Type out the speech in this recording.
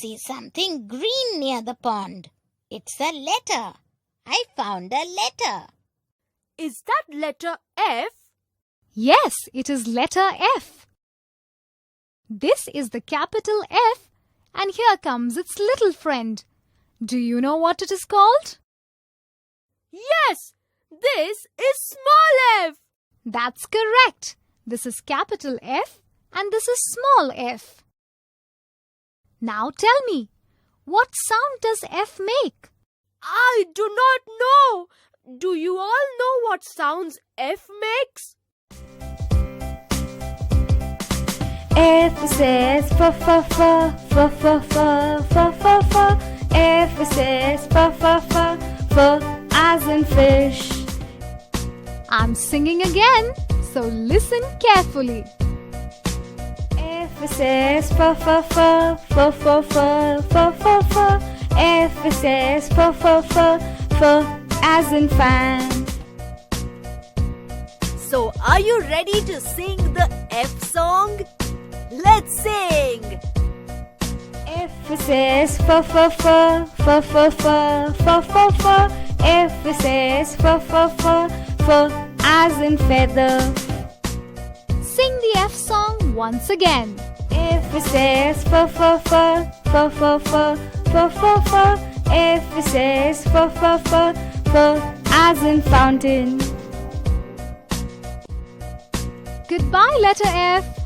see something green near the pond. It's a letter. I found a letter. Is that letter F? Yes, it is letter F. This is the capital F, and here comes its little friend. Do you know what it is called? Yes, this is small f. That's correct. This is capital F and this is small f. Now tell me, what sound does F make? I do not know. Do you all know what sounds F makes? F says f f f f f f f f f. F says f f f f as in fish. I'm singing again, so listen carefully. F says f f f f f f f f f. F says f f f f as in fan. So are you ready to sing the F song? Let's sing! F says f f f f f f f f f. F says f f f f as in feather. Sing the F song once again. F says f f f f f f f f f. F says f f f f as in fountain. Goodbye, letter F.